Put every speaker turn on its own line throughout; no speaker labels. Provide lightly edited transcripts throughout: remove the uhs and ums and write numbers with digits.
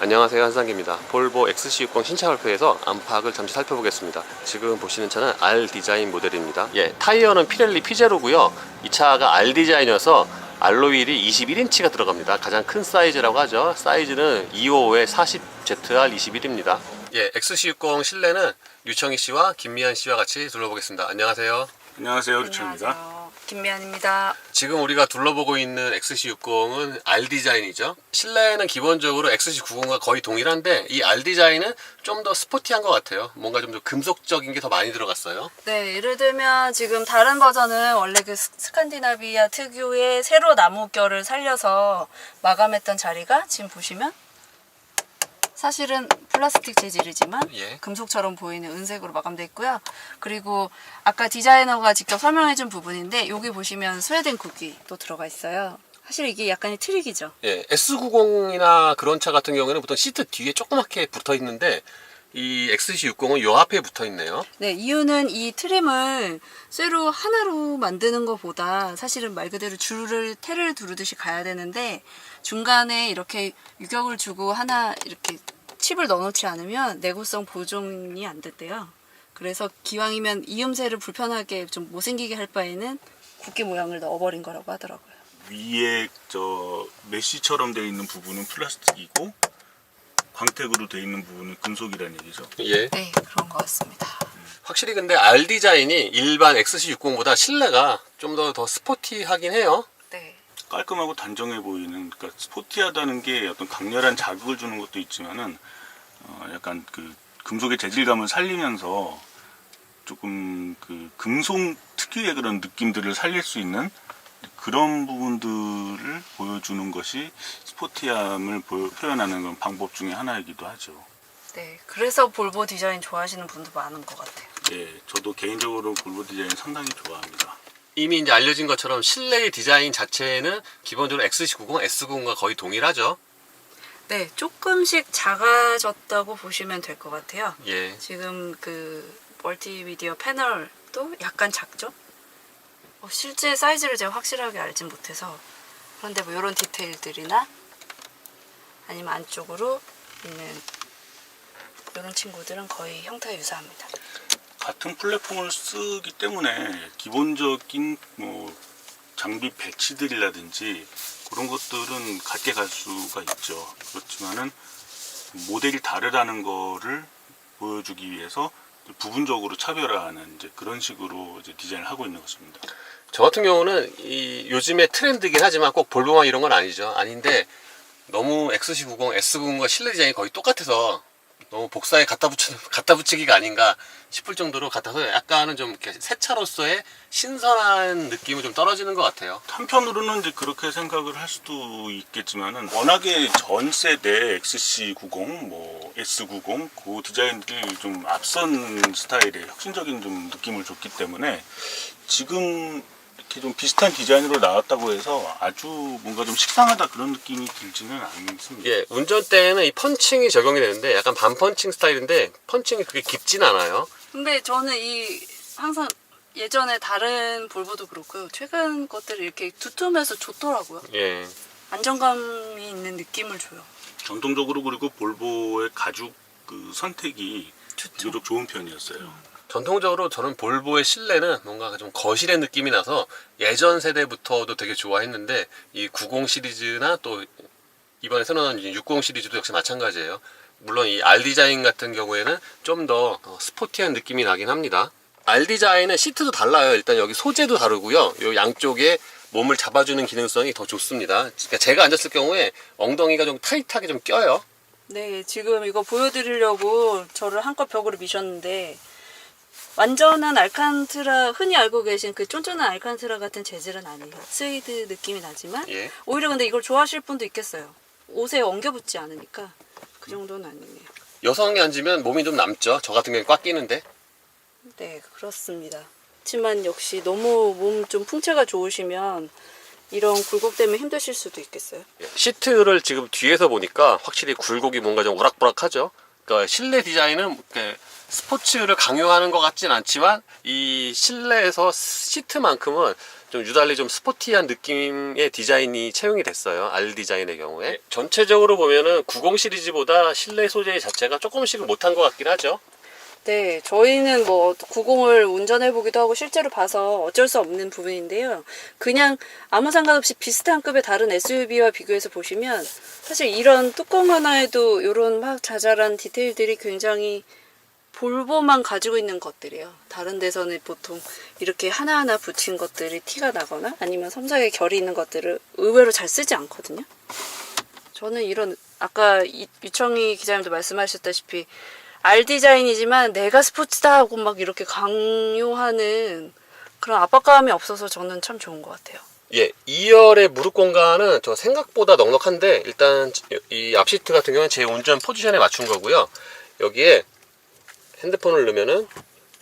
안녕하세요, 한상기입니다. 볼보 XC60 신차 발표에서 안팎을 잠시 살펴보겠습니다. 지금 보시는 차는 R 디자인 모델입니다. 타이어는 피렐리 P0고요. 이 차가 R 디자인이어서 알로이일이 21인치가 들어갑니다. 가장 큰 사이즈라고 하죠. 사이즈는 255에 40ZR 21입니다. XC60 실내는 류청희 씨와 김미연 씨와 같이 둘러보겠습니다. 안녕하세요.
안녕하세요, 류청입니다.
안녕하세요. 김미안입니다.
지금 우리가 둘러보고 있는 XC60은 R 디자인이죠. 실내는 기본적으로 XC90과 거의 동일한데 이 R 디자인은 좀 더 스포티한 것 같아요. 뭔가 좀 더 금속적인 게 더 많이 들어갔어요.
네, 예를 들면 지금 다른 버전은 원래 그 스칸디나비아 특유의 세로 나무결을 살려서 마감했던 자리가 지금 보시면 사실은 플라스틱 재질이지만 금속처럼 보이는 은색으로 마감되어 있고요. 그리고 아까 디자이너가 직접 설명해준 부분인데 여기 보시면 스웨덴 국이 또 들어가 있어요. 사실 이게 약간의 트릭이죠.
S90이나 그런 차 같은 경우에는 보통 시트 뒤에 조그맣게 붙어 있는데 이 XC60은 요 앞에 붙어 있네요.
네, 이유는 이 트림을 쇠로 하나로 만드는 것보다 사실은 말 그대로 줄을 테를 두르듯이 가야 되는데 중간에 이렇게 유격을 주고 하나 이렇게 칩을 넣어놓지 않으면 내구성 보존이 안 된대요. 그래서 기왕이면 이음새를 불편하게 좀 못생기게 할 바에는 국기 모양을 넣어버린 거라고 하더라고요.
위에 저 메쉬처럼 되어 있는 부분은 플라스틱이고 광택으로 되어 있는 부분은 금속이라는 얘기죠.
네, 그런 것 같습니다.
확실히 근데 R 디자인이 일반 XC60보다 실내가 좀 더 스포티하긴 해요.
네.
깔끔하고 단정해 보이는, 그러니까 스포티하다는 게 어떤 강렬한 자극을 주는 것도 있지만은 약간 그 금속의 재질감을 살리면서 조금 그 금속 특유의 그런 느낌들을 살릴 수 있는 그런 부분들을 보여주는 것이 스포티함을 표현하는 그런 방법 중에 하나이기도 하죠.
네, 그래서 볼보 디자인 좋아하시는 분도 많은 것 같아요.
네, 저도 개인적으로 볼보 디자인 상당히 좋아합니다.
이미 이제 알려진 것처럼 실내의 디자인 자체는 기본적으로 XC90, S90과 거의 동일하죠.
네, 조금씩 작아졌다고 보시면 될 것 같아요. 지금 그 멀티미디어 패널도 약간 작죠? 실제 사이즈를 제가 확실하게 알진 못해서 그런데 뭐 이런 디테일들이나 아니면 안쪽으로 있는 이런 친구들은 거의 형태가 유사합니다.
같은 플랫폼을 쓰기 때문에 기본적인 뭐 장비 배치들이라든지 그런 것들은 같게 갈 수가 있죠. 그렇지만은 모델이 다르다는 거를 보여주기 위해서 부분적으로 차별화하는 이제 그런 식으로 이제 디자인을 하고 있는 것입니다.
저 같은 경우는 이 요즘의 트렌드긴 하지만 꼭 볼보만 이런 건 아니죠. 아닌데 너무 XC90, S90과 실내 디자인이 거의 똑같아서 너무 복사에 갖다 붙이기가 아닌가 싶을 정도로 같아서 약간은 좀 이렇게 새 차로서의 신선한 느낌이 좀 떨어지는 것 같아요.
한편으로는 이제 그렇게 생각을 할 수도 있겠지만은 워낙에 전 세대 XC90, 뭐 S90 그 디자인들이 좀 앞선 스타일의 혁신적인 좀 느낌을 줬기 때문에 지금 이렇게 좀 비슷한 디자인으로 나왔다고 해서 아주 뭔가 좀 식상하다 그런 느낌이 들지는 않습니다.
운전대에는 이 펀칭이 적용이 되는데 약간 반펀칭 스타일인데 펀칭이 그렇게 깊진 않아요.
근데 저는 이 항상 예전에 다른 볼보도 그렇고요. 최근 것들이 이렇게 두툼해서 좋더라고요. 안정감이 있는 느낌을 줘요.
전통적으로 그리고 볼보의 가죽 그 선택이 비교적 좋은 편이었어요.
전통적으로 저는 볼보의 실내는 뭔가 좀 거실의 느낌이 나서 예전 세대부터도 되게 좋아했는데 이 90 시리즈나 또 이번에 새로 나온 60 시리즈도 역시 마찬가지예요. 물론 이 R 디자인 같은 경우에는 좀 더 스포티한 느낌이 나긴 합니다. R 디자인은 시트도 달라요. 일단 여기 소재도 다르고요. 요 양쪽에 몸을 잡아주는 기능성이 더 좋습니다. 그러니까 제가 앉았을 경우에 엉덩이가 좀 타이트하게 좀 껴요.
네, 지금 이거 보여드리려고 저를 한껏 벽으로 미셨는데 완전한 알칸트라, 흔히 알고 계신 그 쫀쫀한 알칸트라 같은 재질은 아니에요. 스웨이드 느낌이 나지만 오히려 근데 이걸 좋아하실 분도 있겠어요. 옷에 엉겨붙지 않으니까 그 정도는 아니네요.
여성이 앉으면 몸이 좀 남죠. 저 같은 경우에 꽉 끼는데.
네, 그렇습니다. 하지만 역시 너무 몸 좀 풍채가 좋으시면 이런 굴곡 때문에 힘드실 수도 있겠어요.
시트를 지금 뒤에서 보니까 확실히 굴곡이 뭔가 좀 오락부락하죠. 그러니까 실내 디자인은 스포츠를 강요하는 것 같진 않지만 이 실내에서 시트만큼은 좀 유달리 좀 스포티한 느낌의 디자인이 채용이 됐어요. R 디자인의 경우에. 전체적으로 보면은 90 시리즈보다 실내 소재 자체가 조금씩은 못한 것 같긴 하죠.
네, 저희는 뭐 90을 운전해보기도 하고 실제로 봐서 어쩔 수 없는 부분인데요. 그냥 아무 상관없이 비슷한 급의 다른 SUV와 비교해서 보시면 사실 이런 뚜껑 하나에도 이런 막 자잘한 디테일들이 굉장히 볼보만 가지고 있는 것들이에요. 다른 데서는 보통 이렇게 하나하나 붙인 것들이 티가 나거나 아니면 섬세하게 결이 있는 것들을 의외로 잘 쓰지 않거든요. 저는 이런 아까 유청희 기자님도 말씀하셨다시피 R 디자인이지만 내가 스포츠다 하고 막 이렇게 강요하는 그런 압박감이 없어서 저는 참 좋은 것 같아요.
예, 2열의 무릎 공간은 저 생각보다 넉넉한데 일단 이 앞시트 같은 경우는 제 운전 포지션에 맞춘 거고요. 여기에 핸드폰을 넣으면은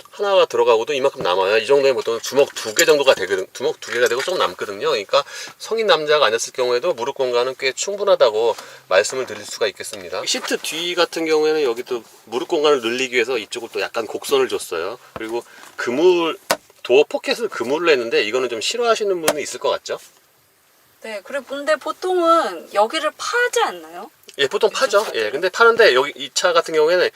하나가 들어가고도 이만큼 남아요. 이 정도면 보통 주먹 2개 정도가 되거든. 주먹 2개가 되고 조금 남거든요. 그러니까 성인 남자가 앉았을 경우에도 무릎 공간은 꽤 충분하다고 말씀을 드릴 수가 있겠습니다. 시트 뒤 같은 경우에는 여기도 무릎 공간을 늘리기 위해서 이쪽을 또 약간 곡선을 줬어요. 그리고 도어 포켓을 그물로 했는데 이거는 좀 싫어하시는 분이 있을 것 같죠?
네, 그리고 근데 보통은 여기를 파지 않나요?
예, 보통 파죠. 예, 근데 파는데 여기 이 차 같은 경우에는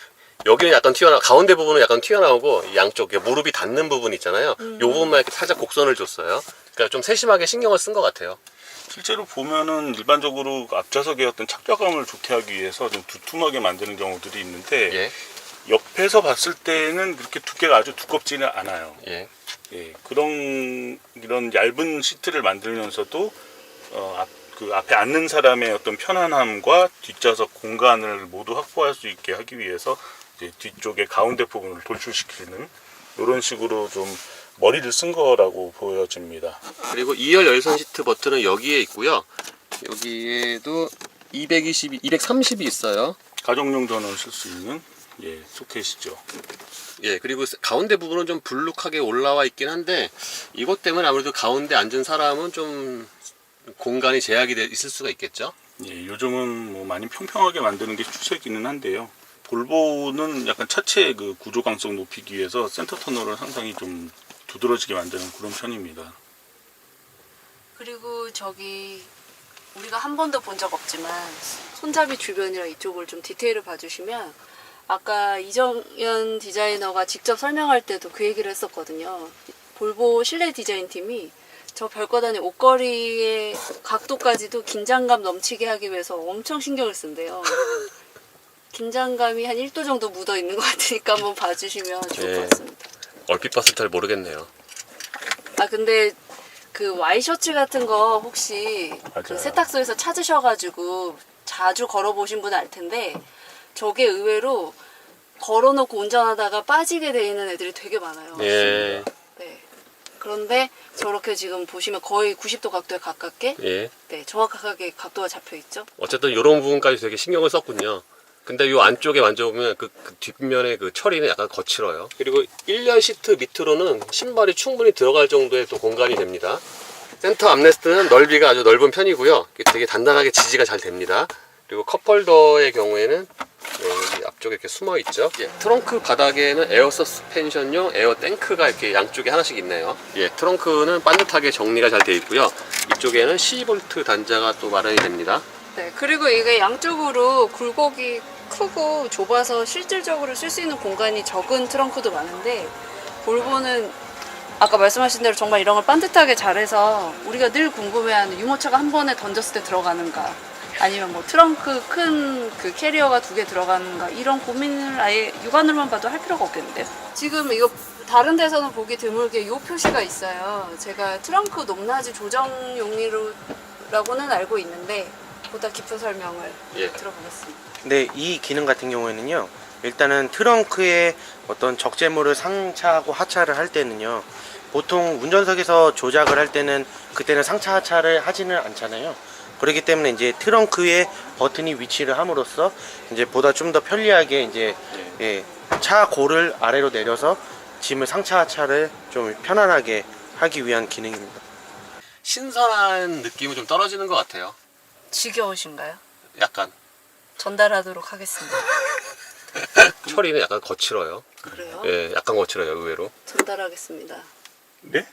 여기는 약간 가운데 부분은 약간 튀어나오고 양쪽 무릎이 닿는 부분 있잖아요. 이 부분만 이렇게 살짝 곡선을 줬어요. 그러니까 좀 세심하게 신경을 쓴 것 같아요.
실제로 보면은 일반적으로 앞좌석의 어떤 착좌감을 좋게 하기 위해서 좀 두툼하게 만드는 경우들이 있는데
예,
옆에서 봤을 때는 그렇게 두께가 아주 두껍지는 않아요.
예.
예, 이런 얇은 시트를 만들면서도 그 앞에 앉는 사람의 어떤 편안함과 뒷좌석 공간을 모두 확보할 수 있게 하기 위해서 이제 뒤쪽에 가운데 부분을 돌출시키는 이런 식으로 좀 머리를 쓴 거라고 보여집니다.
그리고 2열 열선 시트 버튼은 여기에 있고요. 여기에도 230이 있어요.
가정용 전원 쓸 수 있는 소켓이죠.
예, 그리고 가운데 부분은 좀 불룩하게 올라와 있긴 한데 이것 때문에 아무래도 가운데 앉은 사람은 좀 공간이 제약이 있을 수가 있겠죠.
예, 요즘은 뭐 많이 평평하게 만드는 게 추세기는 한데요. 볼보는 약간 차체 그 구조 강성 높이기 위해서 센터 터널을 상당히 좀 두드러지게 만드는 그런 편입니다.
그리고 저기 우리가 한 번도 본 적 없지만 손잡이 주변이랑 이쪽을 좀 디테일을 봐주시면 아까 이정현 디자이너가 직접 설명할 때도 그 얘기를 했었거든요. 볼보 실내 디자인 팀이 저 별것 아닌 옷걸이의 각도까지도 긴장감 넘치게 하기 위해서 엄청 신경을 쓴대요. 긴장감이 한 1도 정도 묻어 있는 것 같으니까 한번 봐주시면 좋을 것 같습니다.
얼핏 봤을 때 잘 모르겠네요.
아 근데 그 와이셔츠 같은 거 혹시 그
맞아요.
세탁소에서 찾으셔가지고 자주 걸어보신 분은 알 텐데 저게 의외로 걸어놓고 운전하다가 빠지게 돼 있는 애들이 되게 많아요.
예,
네. 그런데 저렇게 지금 보시면 거의 90도 각도에 가깝게
예.
네, 정확하게 각도가 잡혀 있죠.
어쨌든 이런 부분까지 되게 신경을 썼군요. 근데 이 안쪽에 만져보면 그 뒷면의 그 처리는 약간 거칠어요. 그리고 1열 시트 밑으로는 신발이 충분히 들어갈 정도의 또 공간이 됩니다. 센터 암레스트는 넓이가 아주 넓은 편이고요. 되게 단단하게 지지가 잘 됩니다. 그리고 컵홀더의 경우에는 여기 앞쪽에 이렇게 숨어 있죠. 예, 트렁크 바닥에는 에어 서스펜션용 에어 탱크가 이렇게 양쪽에 하나씩 있네요. 예, 트렁크는 반듯하게 정리가 잘 되어 있고요. 이쪽에는 12V 단자가 또 마련이 됩니다.
네, 그리고 이게 양쪽으로 굴곡이 크고 좁아서 실질적으로 쓸 수 있는 공간이 적은 트렁크도 많은데 볼보는 아까 말씀하신 대로 정말 이런 걸 반듯하게 잘해서 우리가 늘 궁금해하는 유모차가 한 번에 던졌을 때 들어가는가 아니면 뭐 트렁크 큰 그 캐리어가 2개 들어가는가 이런 고민을 아예 육안으로만 봐도 할 필요가 없겠는데요. 지금 이거 다른 데서는 보기 드물게 이 표시가 있어요. 제가 트렁크 높낮이 조정 용리로라고는 알고 있는데 보다 깊은 설명을 들어보겠습니다.
네, 이 기능 같은 경우에는요. 일단은 트렁크에 어떤 적재물을 상차하고 하차를 할 때는요. 보통 운전석에서 조작을 할 때는 그때는 상차 하차를 하지는 않잖아요. 그렇기 때문에 이제 트렁크에 버튼이 위치를 함으로써 이제 보다 좀 더 편리하게 이제 차 고를 아래로 내려서 짐을 상차 하차를 좀 편안하게 하기 위한 기능입니다.
신선한 느낌은 좀 떨어지는 것 같아요.
지겨우신가요?
약간
전달하도록 하겠습니다.
처리는 약간 거칠어요.
그래요?
예, 약간 거칠어요, 의외로.
전달하겠습니다.
네?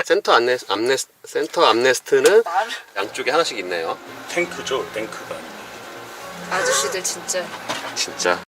센터 암레스트는 양쪽에 하나씩 있네요.
탱크죠, 탱크가.
아저씨들 진짜
진짜